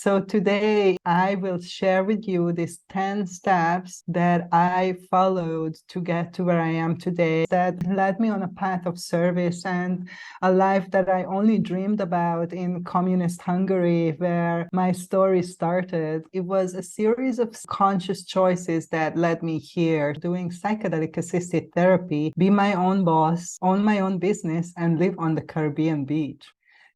So today I will share with you these 10 steps that I followed to get to where I am today, that led me on a path of service and a life that I only dreamed about in communist Hungary, where my story started. It was a series of conscious choices that led me here, doing psychedelic assisted therapy, be my own boss, own my own business, and live on the Caribbean beach.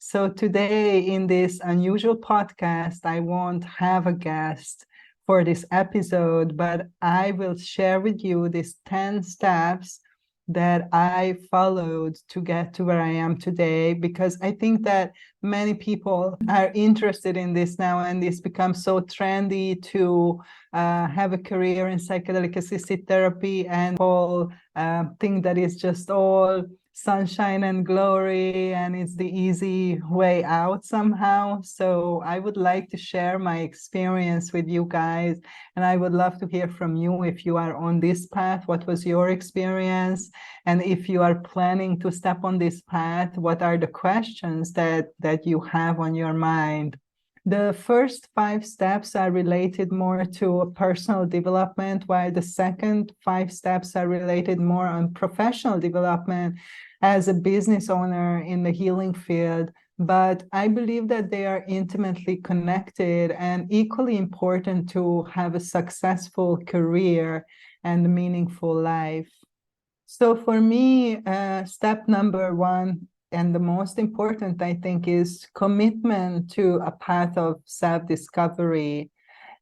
So today in this unusual podcast, I won't have a guest for this episode, but I will share with you these 10 steps that I followed to get to where I am today, because I think that many people are interested in this now, and it's become so trendy to have a career in psychedelic assisted therapy, and people think that it's just all sunshine and glory and it's the easy way out somehow. So I would like to share my experience with you guys, and I would love to hear from you if you are on this path. What was your experience? And if you are planning to step on this path, what are the questions that you have on your mind? The first 5 steps are related more to personal development, while the second 5 steps are related more on professional development as a business owner in the healing field. But I believe that they are intimately connected and equally important to have a successful career and a meaningful life. So for me, step number 1, and the most important, I think, is commitment to a path of self-discovery.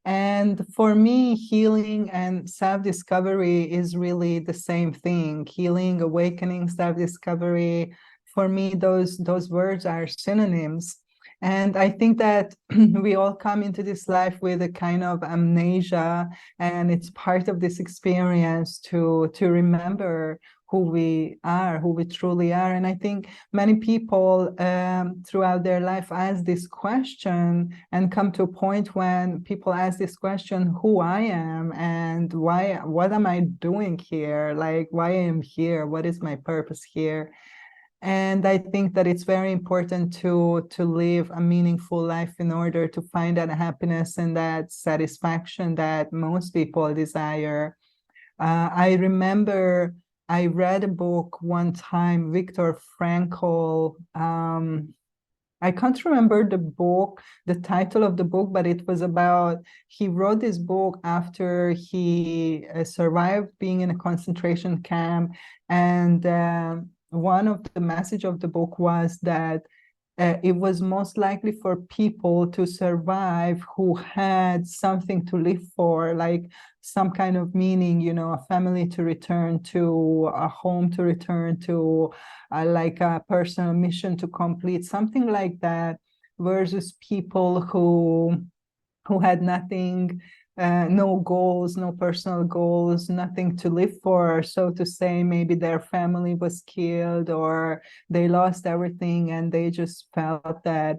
And for me, healing and self-discovery is really the same thing. Healing, awakening, self-discovery. For me, those words are synonyms. And I think that we all come into this life with a kind of amnesia, and it's part of this experience to remember who we are, who we truly are. And I think many people throughout their life ask this question and come to a point when people ask this question, who I am and why, what am I doing here? Like, why I am here? What is my purpose here? And I think that it's very important to live a meaningful life in order to find that happiness and that satisfaction that most people desire. I remember I read a book one time, Viktor Frankl. I can't remember the title of the book, but it was about, he wrote this book after he survived being in a concentration camp. And one of the message of the book was that it was most likely for people to survive who had something to live for, like some kind of meaning, you know, a family to return to, a home to return to, like a personal mission to complete, something like that, versus people who had nothing, no goals, no personal goals, nothing to live for, so to say. Maybe their family was killed or they lost everything and they just felt that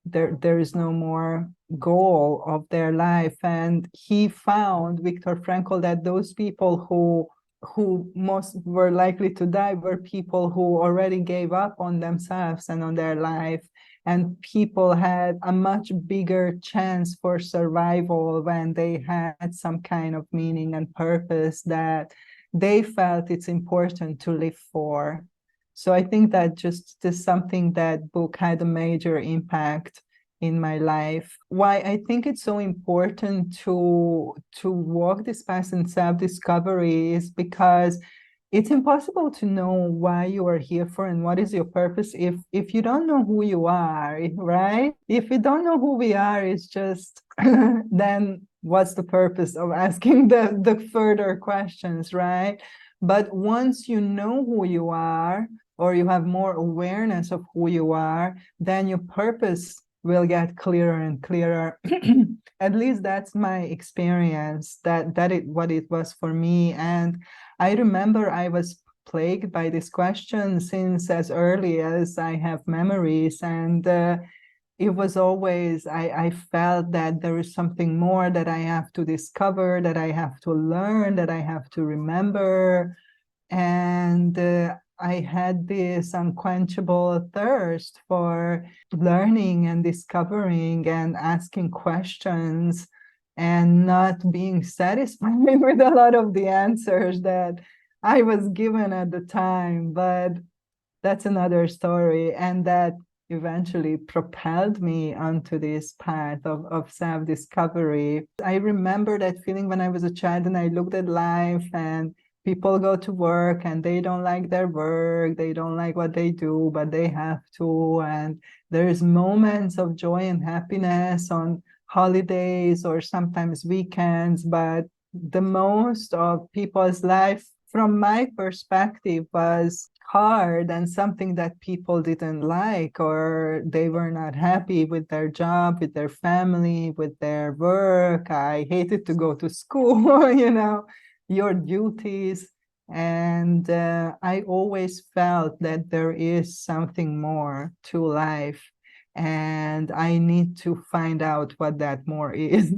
there is no more goal of their life. And he found, Viktor Frankl, that those people who most were likely to die were people who already gave up on themselves and on their life. And people had a much bigger chance for survival when they had some kind of meaning and purpose that they felt it's important to live for. So I think that just is something that book had a major impact in my life. Why I think it's so important to walk this path in self-discovery is because it's impossible to know why you are here for and what is your purpose if you don't know who you are, right? If you don't know who we are, it's just then what's the purpose of asking the further questions, right? But once you know who you are, or you have more awareness of who you are, then your purpose will get clearer and clearer. At least that's my experience, what it was for me. And I remember I was plagued by this question since as early as I have memories. And it was always, I felt that there is something more that I have to discover, that I have to learn, that I have to remember. And I had this unquenchable thirst for learning and discovering and asking questions and not being satisfied with a lot of the answers that I was given at the time. But that's another story. And that eventually propelled me onto this path of self-discovery. I remember that feeling when I was a child and I looked at life and people go to work and they don't like their work, they don't like what they do, but they have to. And there's moments of joy and happiness on holidays or sometimes weekends, but the most of people's life, from my perspective, was hard and something that people didn't like, or they were not happy with their job, with their family, with their work. I hated to go to school, your duties. And I always felt that there is something more to life. And I need to find out what that more is.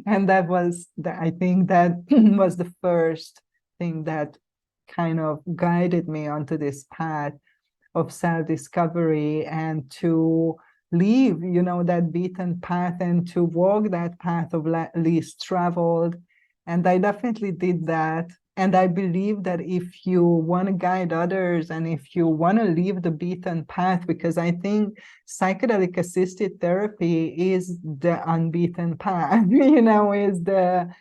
And I think that was the first thing that kind of guided me onto this path of self-discovery and to leave, that beaten path and to walk that path of least traveled. And I definitely did that. And I believe that if you want to guide others and if you want to leave the beaten path, because I think psychedelic assisted therapy is the unbeaten path, is the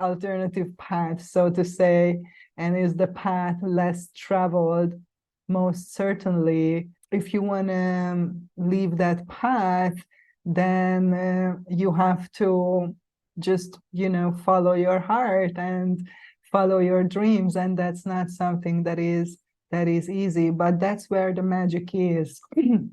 alternative path, so to say, and is the path less traveled, most certainly. If you want to leave that path, then you have to just, follow your heart and follow your dreams. And that's not something that is easy, but that's where the magic is.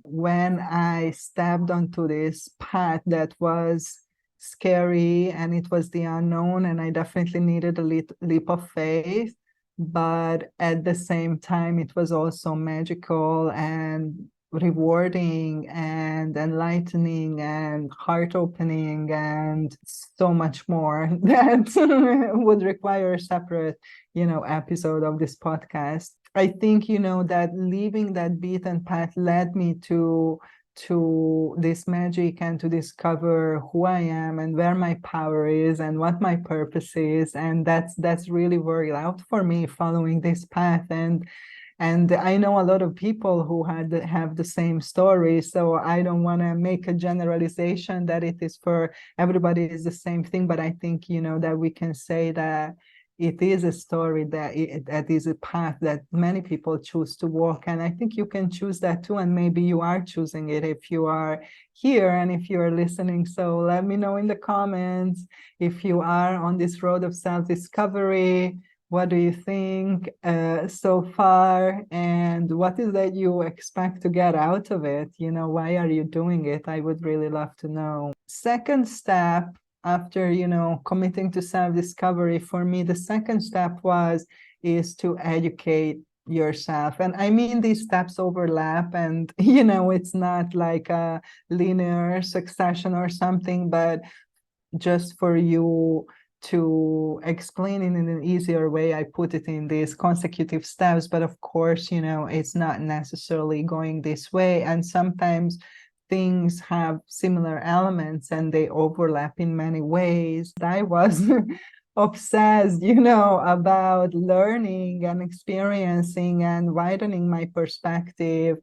When I stepped onto this path that was scary and it was the unknown, and I definitely needed a leap of faith, but at the same time it was also magical and rewarding and enlightening and heart-opening and so much more that would require a separate episode of this podcast. I think that leaving that beaten path led me to this magic and to discover who I am and where my power is and what my purpose is. And that's really worked out for me following this path. And I know a lot of people who have the same story, so I don't want to make a generalization that it is for everybody is the same thing, but I think, that we can say that it is a story that is a path that many people choose to walk. And I think you can choose that too, and maybe you are choosing it if you are here and if you are listening. So let me know in the comments if you are on this road of self-discovery. What do you think so far? And what is that you expect to get out of it? Why are you doing it? I would really love to know. Second step after, committing to self-discovery, for me, the second step is to educate yourself. And I mean, these steps overlap and, it's not like a linear succession or something, but just for you to explain it in an easier way, I put it in these consecutive steps. But of course, it's not necessarily going this way. And sometimes things have similar elements and they overlap in many ways. I was obsessed, about learning and experiencing and widening my perspective.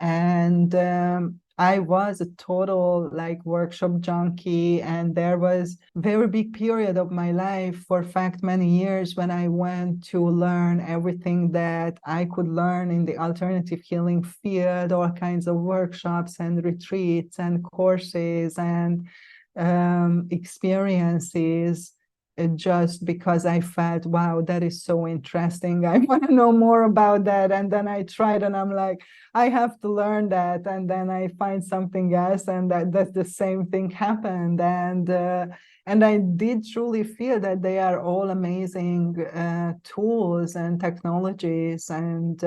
And I was a total workshop junkie, and there was a very big period of my life, for fact, many years, when I went to learn everything that I could learn in the alternative healing field, all kinds of workshops and retreats and courses and experiences, just because I felt, wow, that is so interesting. I want to know more about that. And then I tried and I'm like, I have to learn that. And then I find something else, and that's the same thing happened. And I did truly feel that they are all amazing tools and technologies and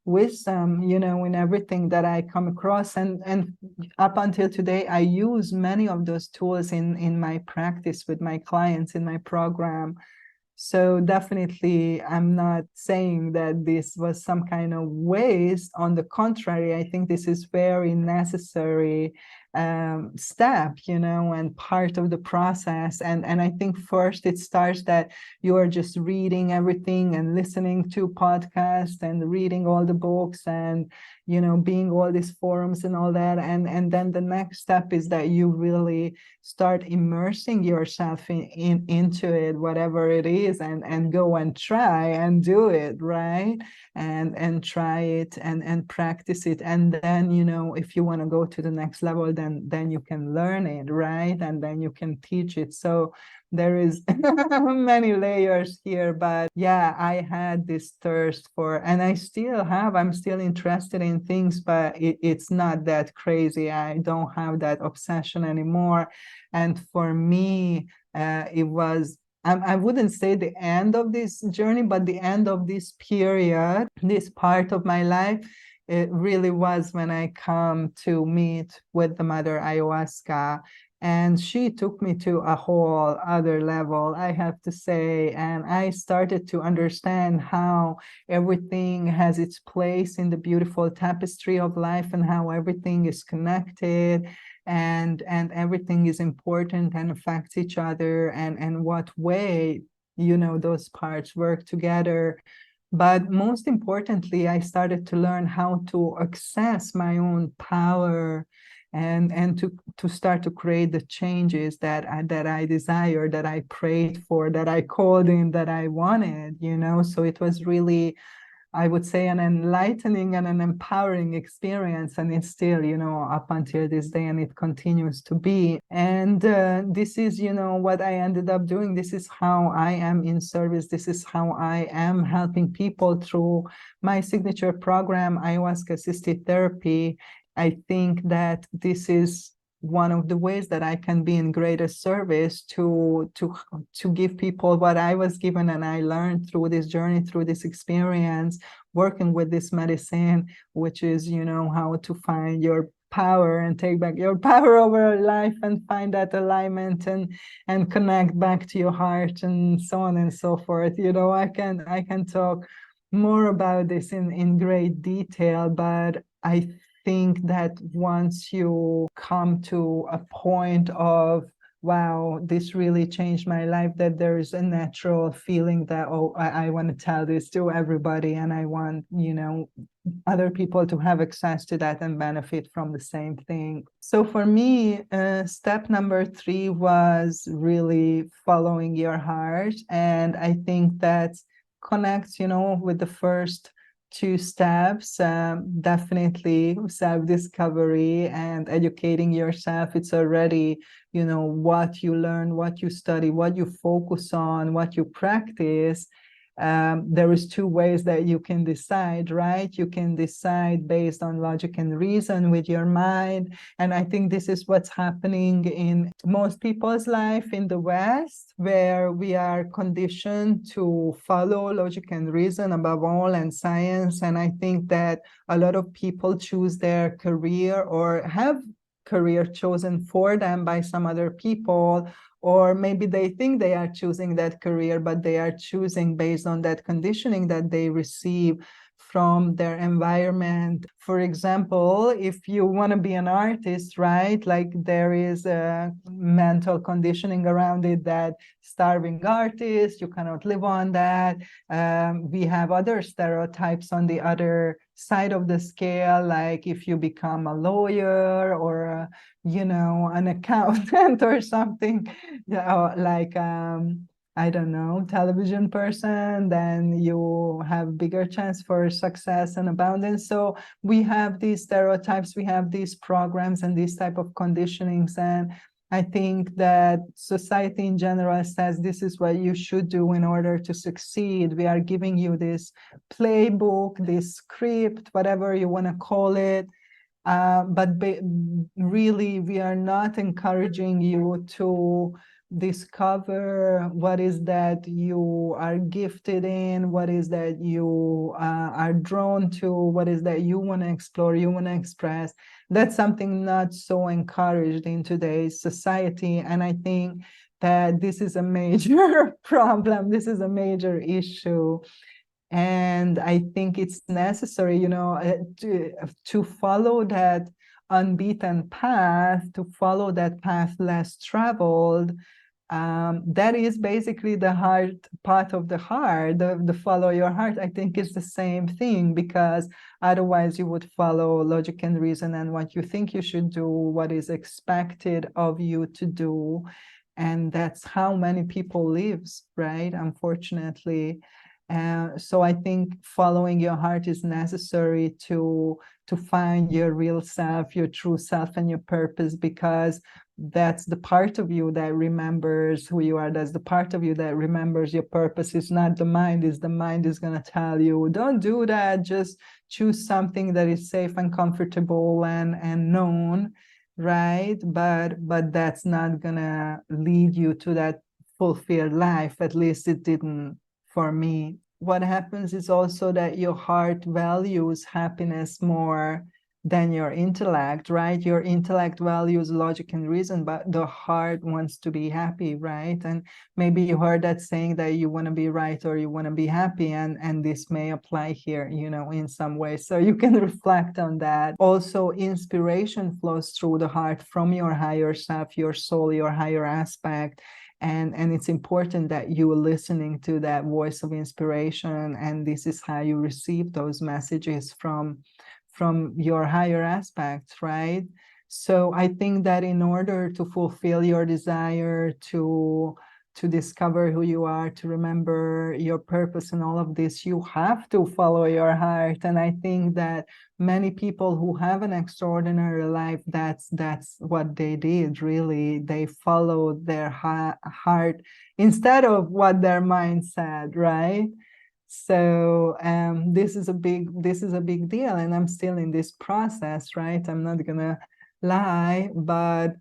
wisdom, in everything that I come across. And up until today, I use many of those tools in my practice with my clients in my program. So definitely, I'm not saying that this was some kind of waste. On the contrary, I think this is very necessary step, and part of the process. And I think first it starts that you are just reading everything and listening to podcasts and reading all the books and being all these forums and all that. And then the next step is that you really start immersing yourself into it, whatever it is, and go and try and do it, right? And try it and practice it. And then, if you want to go to the next level, then you can learn it, right? And then you can teach it. So there is many layers here, but yeah, I had this thirst for, and I still have, I'm still interested in things, but it's not that crazy. I don't have that obsession anymore. And for me, it was, I wouldn't say the end of this journey, but the end of this period, this part of my life. It really was when I come to meet with the Mother Ayahuasca. And she took me to a whole other level, I have to say. And I started to understand how everything has its place in the beautiful tapestry of life, and how everything is connected, and everything is important and affects each other, and what way, those parts work together. But most importantly, I started to learn how to access my own power, and to start to create the changes that I desired, that I prayed for, that I called in, that I wanted. So it was really, I would say, an enlightening and an empowering experience. And it's still, up until this day, and it continues to be. And this is, what I ended up doing. This is how I am in service. This is how I am helping people through my signature program, Ayahuasca Assisted Therapy. I think that this is one of the ways that I can be in greater service to give people what I was given and I learned through this journey, through this experience, working with this medicine, which is, how to find your power and take back your power over life and find that alignment and connect back to your heart, and so on and so forth. I can talk more about this in great detail, but I think that once you come to a point of, wow, this really changed my life, that there is a natural feeling that, oh, I want to tell this to everybody, and I want, other people to have access to that and benefit from the same thing. So for me, step number 3 was really following your heart. And I think that connects, with the first 2 steps. Definitely self-discovery and educating yourself. It's already, what you learn, what you study, what you focus on, what you practice. There is 2 ways that you can decide, right? You can decide based on logic and reason with your mind. And I think this is what's happening in most people's life in the West, where we are conditioned to follow logic and reason above all, and science. And I think that a lot of people choose their career, or have career chosen for them by some other people, or maybe they think they are choosing that career, but they are choosing based on that conditioning that they receive from their environment. For example, if you want to be an artist, right, like there is a mental conditioning around it that starving artist, you cannot live on that. We have other stereotypes on the other side of the scale, like if you become a lawyer or an accountant or something, like I don't know, television person, then you have bigger chance for success and abundance. So we have these stereotypes, we have these programs and these type of conditionings. And I think that society in general says this is what you should do in order to succeed. We are giving you this playbook, this script, whatever you want to call it. But really, we are not encouraging you to discover what is that you are gifted in, what is that you are drawn to, what is that you want to explore, you want to express. That's something not so encouraged in today's society. And I think that this is a major problem. This is a major issue. And I think it's necessary, to follow that unbeaten path, to follow that path less traveled. That is basically the heart, part of the heart, the follow your heart. I think it's the same thing, because otherwise you would follow logic and reason and what you think you should do, what is expected of you to do. And that's how many people lives, right? Unfortunately. So I think following your heart is necessary to find your real self, your true self, and your purpose, because that's the part of you that remembers who you are. That's the part of you that remembers your purpose. It's not the mind. Is the mind is going to tell you, don't do that. Just choose something that is safe and comfortable and known, right? But that's not going to lead you to that fulfilled life. At least it didn't for me. What happens is also that your heart values happiness more than your intellect, right? Your intellect values logic and reason, but the heart wants to be happy, right? And maybe you heard that saying that you want to be right or you want to be happy, and this may apply here, in some way. So you can reflect on that. Also, inspiration flows through the heart from your higher self, your soul, your higher aspect. And it's important that you are listening to that voice of inspiration, and this is how you receive those messages from your higher aspects, right? So I think that in order to fulfill your desire to discover who you are, to remember your purpose and all of this, you have to follow your heart. And I think that many people who have an extraordinary life, that's what they did, really. They followed their heart instead of what their mind said, right? So this is a big deal, and I'm still in this process, right? I'm not gonna lie, but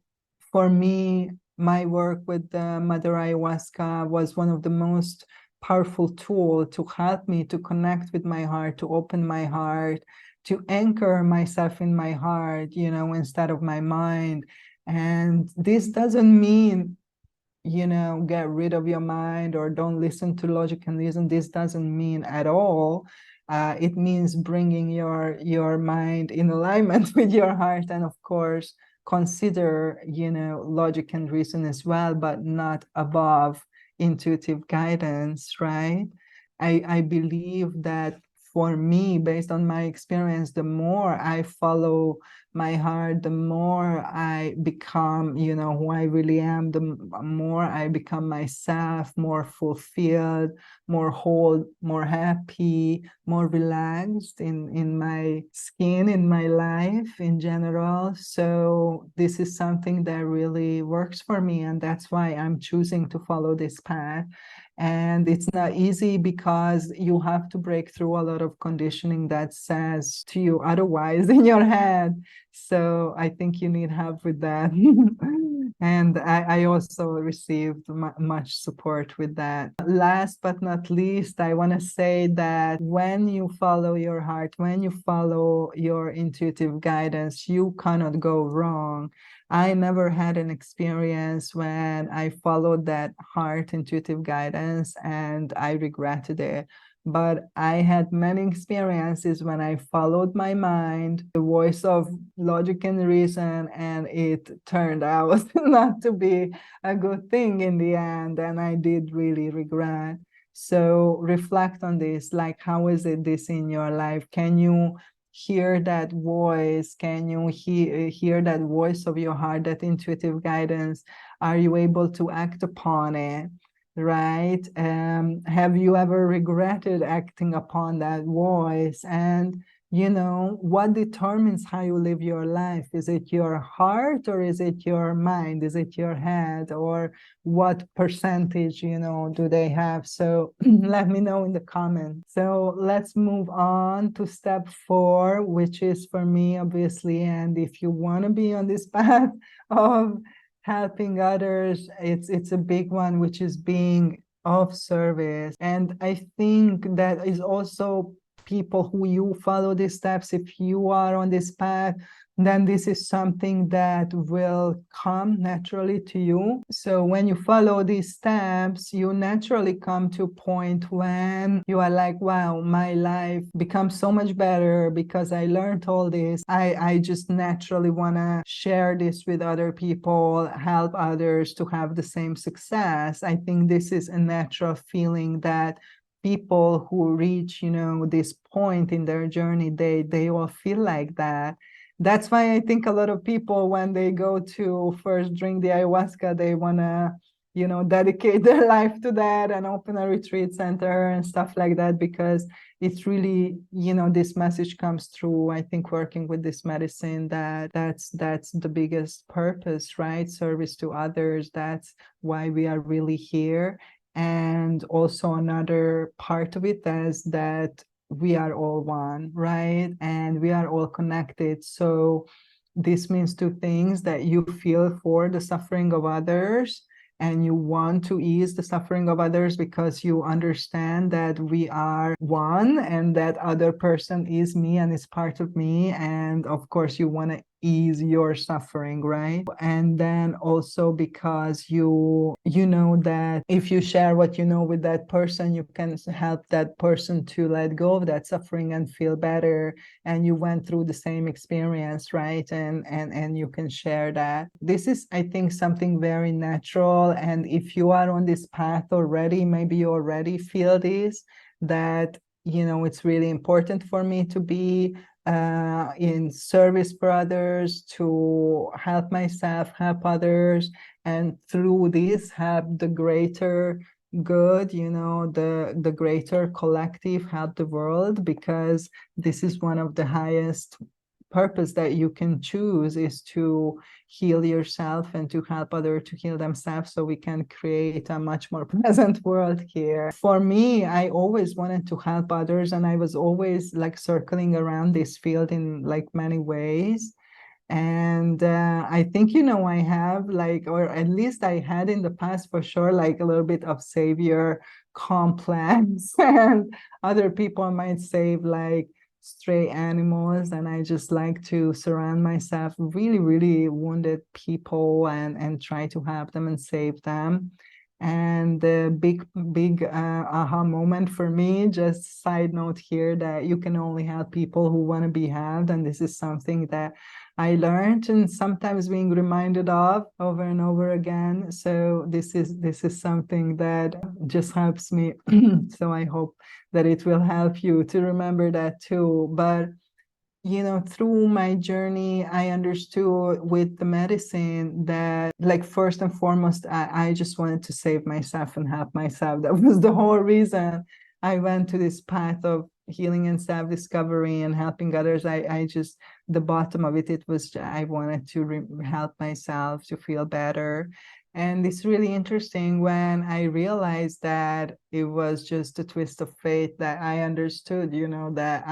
for me, my work with Mother Ayahuasca was one of the most powerful tools to help me to connect with my heart, to open my heart, to anchor myself in my heart, instead of my mind. And this doesn't mean get rid of your mind or don't listen to logic and reason. This doesn't mean at all. It means bringing your mind in alignment with your heart, and of course consider logic and reason as well, but not above intuitive guidance, right? I believe that for me, based on my experience, the more I follow my heart, the more I become, who I really am, the more I become myself, more fulfilled, more whole, more happy, more relaxed in my skin, in my life in general. So this is something that really works for me, and that's why I'm choosing to follow this path. And it's not easy, because you have to break through a lot of conditioning that says to you otherwise in your head. So I think you need help with that. And I also received much support with that. Last but not least, I want to say that when you follow your heart, when you follow your intuitive guidance, you cannot go wrong. I never had an experience when I followed that heart intuitive guidance and I regretted it. But I had many experiences when I followed my mind, the voice of logic and reason, and it turned out not to be a good thing in the end. And I did really regret. So reflect on this, like, how is it this in your life? Can you hear that voice? Can you hear that voice of your heart, that intuitive guidance? Are you able to act upon it, right? Have you ever regretted acting upon that voice? And what determines how you live your life? Is it your heart, or is it your mind? Is it your head? Or what percentage, do they have? So let me know in the comments. So let's move on to step 4, which is for me, obviously, and if you want to be on this path of helping others, it's a big one, which is being of service. And I think that is also people who you follow these steps, if you are on this path, then this is something that will come naturally to you. So when you follow these steps, you naturally come to a point when you are like, wow, my life becomes so much better because I learned all this. I just naturally want to share this with other people, help others to have the same success. I think this is a natural feeling that people who reach, this point in their journey, they all feel like that. That's why I think a lot of people, when they go to first drink the ayahuasca, they want to, dedicate their life to that and open a retreat center and stuff like that, because it's really, this message comes through, I think, working with this medicine, that's the biggest purpose, right? Service to others. That's why we are really here. And also another part of it is that we are all one, right? And we are all connected. So this means two things: that you feel for the suffering of others and you want to ease the suffering of others because you understand that we are one and that other person is me and is part of me. And of course, you want to ease your suffering, right? And then also because you know that if you share what you know with that person, you can help that person to let go of that suffering and feel better, and you went through the same experience, right? And you can share that. This is, I think, something very natural. And if you are on this path already, maybe you already feel this, that it's really important for me to be in service for others, to help myself, help others, and through this help the greater good, the greater collective, help the world, because this is one of the highest purpose that you can choose, is to heal yourself and to help others to heal themselves, so we can create a much more pleasant world here. For me, I always wanted to help others, and I was always like circling around this field in like many ways. And I think, I have like, or at least I had in the past for sure, like a little bit of savior complex. And other people might save like stray animals, and I just like to surround myself really, really wounded people and try to help them and save them. And the big aha moment for me, just side note here, that you can only help people who want to be helped. And this is something that I learned and sometimes being reminded of over and over again. So this is something that just helps me. So I hope that it will help you to remember that too. But through my journey, I understood with the medicine that, like, first and foremost, I just wanted to save myself and help myself. That was the whole reason I went to this path of healing and self-discovery and helping others. I just, the bottom of it was I wanted to help myself to feel better. And it's really interesting when I realized that it was just a twist of fate, that I understood, that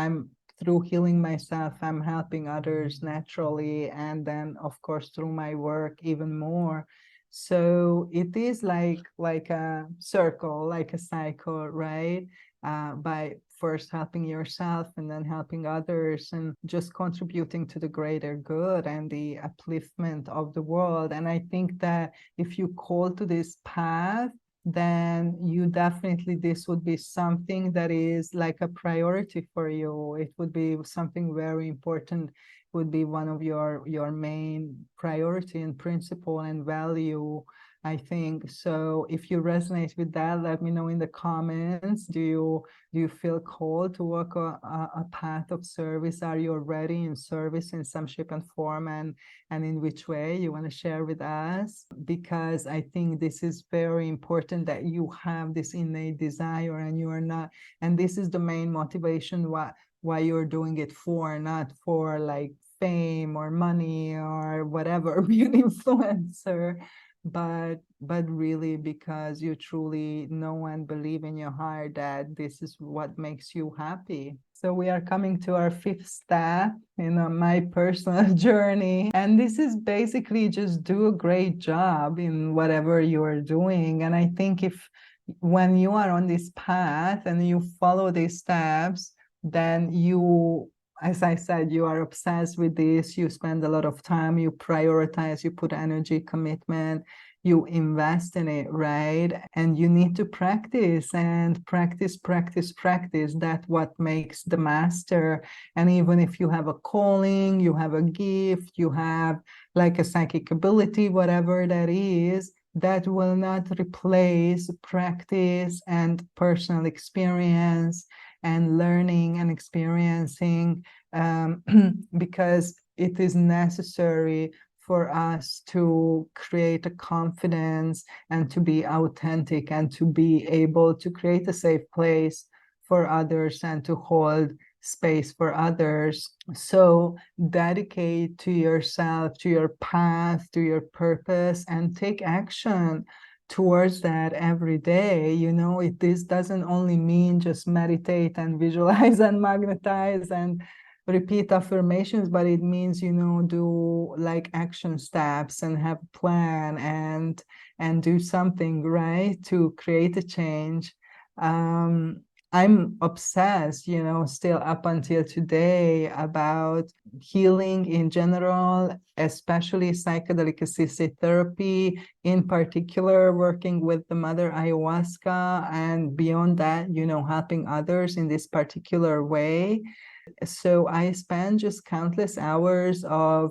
through healing myself, I'm helping others naturally. And then, of course, through my work, even more. So it is like a circle, like a cycle, right? By first helping yourself and then helping others and just contributing to the greater good and the upliftment of the world. And I think that if you call to this path, then you definitely, this would be something that is like a priority for you. It would be something very important. It would be one of your main priority and principle and value, I think. So if you resonate with that, let me know in the comments. Do you feel called to walk a path of service? Are you already in service in some shape and form, and in which way you want to share with us? Because I think this is very important, that you have this innate desire and you are not, and this is the main motivation why you're doing it for, not for like fame or money or whatever, be an influencer, but really because you truly know and believe in your heart that this is what makes you happy. So we are coming to our fifth step in my personal journey, and this is basically just do a great job in whatever you are doing. And I think if when you are on this path and you follow these steps, then you, as I said, you are obsessed with this, you spend a lot of time, you prioritize, you put energy, commitment, you invest in it, right? And you need to practice and practice, practice, practice. That's what makes the master. And even if you have a calling, you have a gift, you have like a psychic ability, whatever that is, that will not replace practice and personal experience and learning and experiencing, because it is necessary for us to create a confidence and to be authentic and to be able to create a safe place for others and to hold space for others. So dedicate to yourself, to your path, to your purpose, and take action towards that every day. This doesn't only mean just meditate and visualize and magnetize and repeat affirmations, but it means, do like action steps and have a plan and do something, right, to create a change. I'm obsessed, still up until today about healing in general, especially psychedelic assisted therapy, in particular, working with the Mother Ayahuasca, and beyond that, helping others in this particular way. So I spend just countless hours of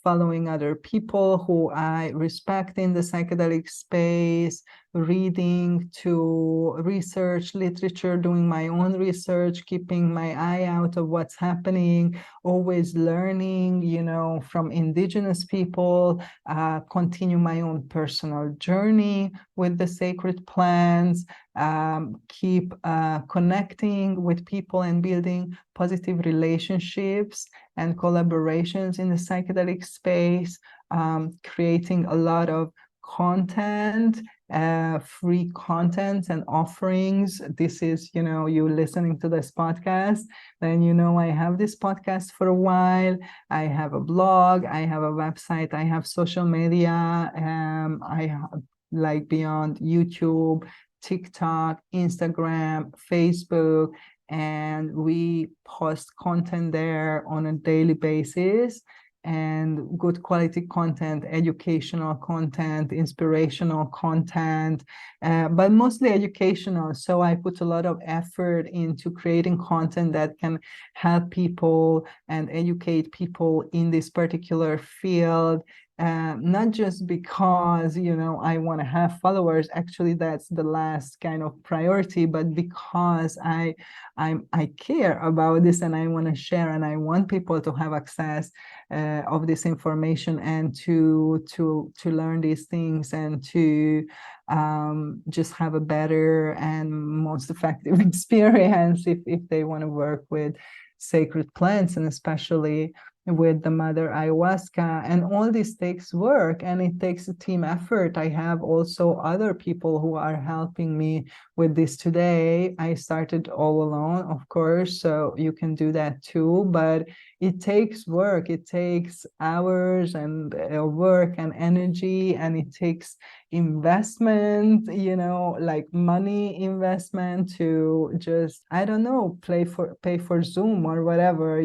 following other people who I respect in the psychedelic space, reading to research literature, doing my own research, keeping my eye out of what's happening, always learning, from indigenous people, continue my own personal journey with the sacred plants, keep connecting with people and building positive relationships and collaborations in the psychedelic space, creating a lot of content, free content and offerings. This is, you listening to this podcast, then I have this podcast for a while. I have a blog, I have a website, I have social media, I have like beyond YouTube, TikTok, Instagram, Facebook, and we post content there on a daily basis, and good quality content, educational content, inspirational content, but mostly educational. So I put a lot of effort into creating content that can help people and educate people in this particular field. Not just because, I want to have followers. Actually, that's the last kind of priority, but because I care about this and I want to share and I want people to have access of this information and to learn these things and to just have a better and most effective experience if they want to work with sacred plants, and especially with the Mother Ayahuasca. And all this takes work and it takes a team effort. I have also other people who are helping me with this today. I started all alone, of course, so you can do that too, but it takes work. It takes hours and work and energy, and it takes investment, like money investment to just, I don't know, pay for Zoom or whatever, or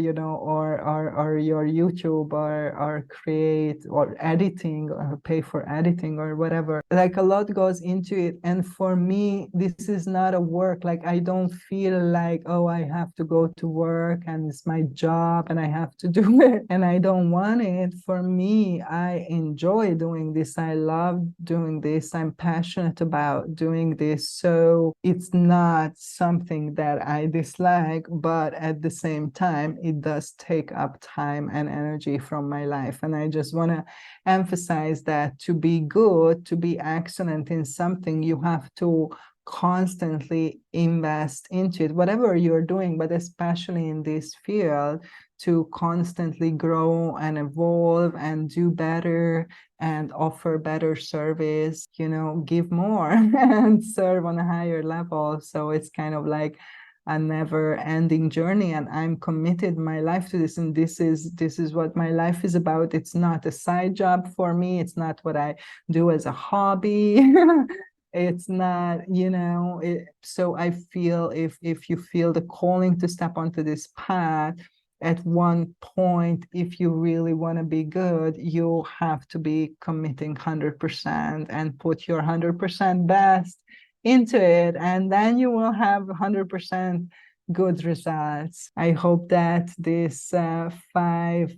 your YouTube or create or editing or pay for editing or whatever. Like a lot goes into it. And for me, this is not a work. Like I don't feel like, oh, I have to go to work and it's my job and I have to do it and I don't want it. For me, I enjoy doing this. I love doing this. I'm passionate about doing this. So it's not something that I dislike, but at the same time, it does take up time and energy from my life. And I just want to emphasize that to be good, to be excellent in something, you have to constantly invest into it, whatever you're doing, but especially in this field, to constantly grow and evolve and do better and offer better service, give more and serve on a higher level. So it's kind of like a never-ending journey, and I'm committed my life to this, and this is what my life is about. It's not a side job for me. It's not what I do as a hobby. It's not, so I feel if you feel the calling to step onto this path, at one point, if you really want to be good, you have to be committing 100% and put your 100% best into it, and then you will have 100% good results. I hope that these 5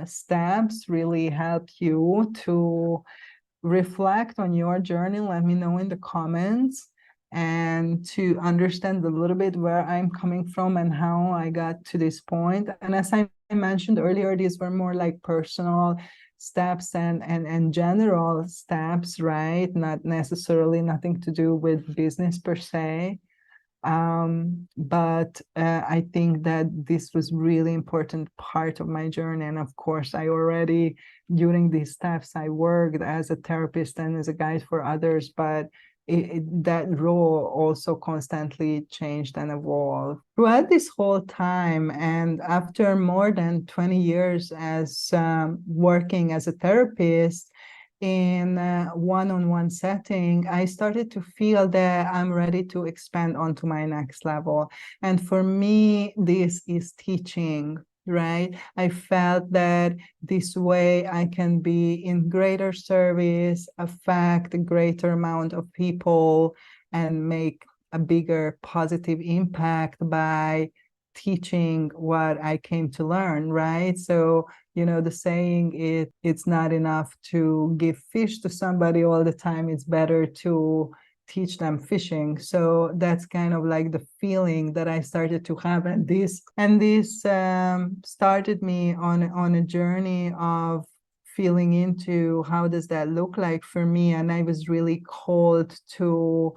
steps really help you to reflect on your journey. Let me know in the comments, and to understand a little bit where I'm coming from and how I got to this point. And as I mentioned earlier, these were more like personal steps and general steps, right? Not necessarily nothing to do with business per se. But I think that this was really important part of my journey. And of course, I already, during these steps, I worked as a therapist and as a guide for others, but that role also constantly changed and evolved throughout this whole time. And after more than 20 years as working as a therapist in a one-on-one setting, I started to feel that I'm ready to expand onto my next level. And for me, this is teaching, right? I felt that this way I can be in greater service, affect a greater amount of people, and make a bigger positive impact by teaching what I came to learn, right? So, the saying, it's not enough to give fish to somebody all the time. It's better to teach them fishing. So that's kind of like the feeling that I started to have. And this started me on a journey of feeling into how does that look like for me. And I was really called to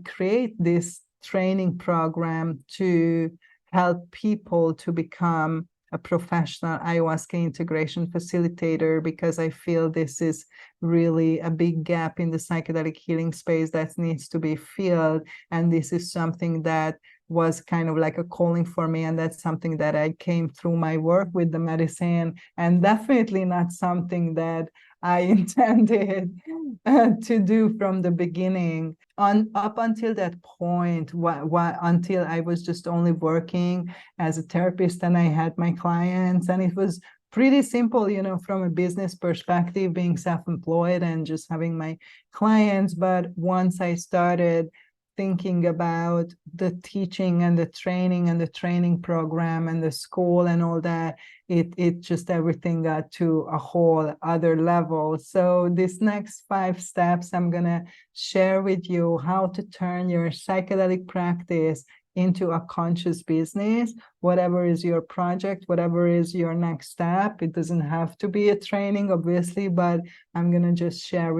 create this training program to help people to become a professional ayahuasca integration facilitator, because I feel this is really a big gap in the psychedelic healing space that needs to be filled. And this is something that was kind of like a calling for me, and that's something that I came through my work with the medicine, and definitely not something that I intended to do from the beginning. Up until that point, until I was just only working as a therapist and I had my clients, and it was pretty simple, from a business perspective, being self-employed and just having my clients. But once I started thinking about the teaching and the training program and the school and all that, it just everything got to a whole other level. So this next 5 steps, I'm gonna share with you how to turn your psychedelic practice into a conscious business. Whatever is your project, whatever is your next step, it doesn't have to be a training, obviously, but I'm gonna just share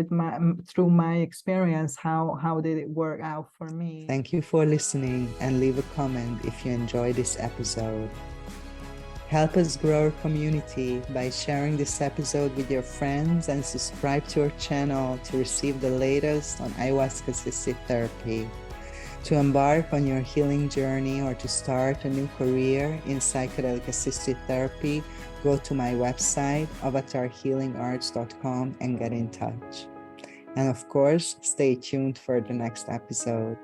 through my experience how did it work out for me. Thank you for listening, and leave a comment if you enjoyed this episode. Help us grow our community by sharing this episode with your friends, and subscribe to our channel to receive the latest on Ayahuasca Assisted Therapy. To embark on your healing journey or to start a new career in Psychedelic Assisted Therapy, go to my website, avatarhealingarts.com, and get in touch. And of course, stay tuned for the next episode.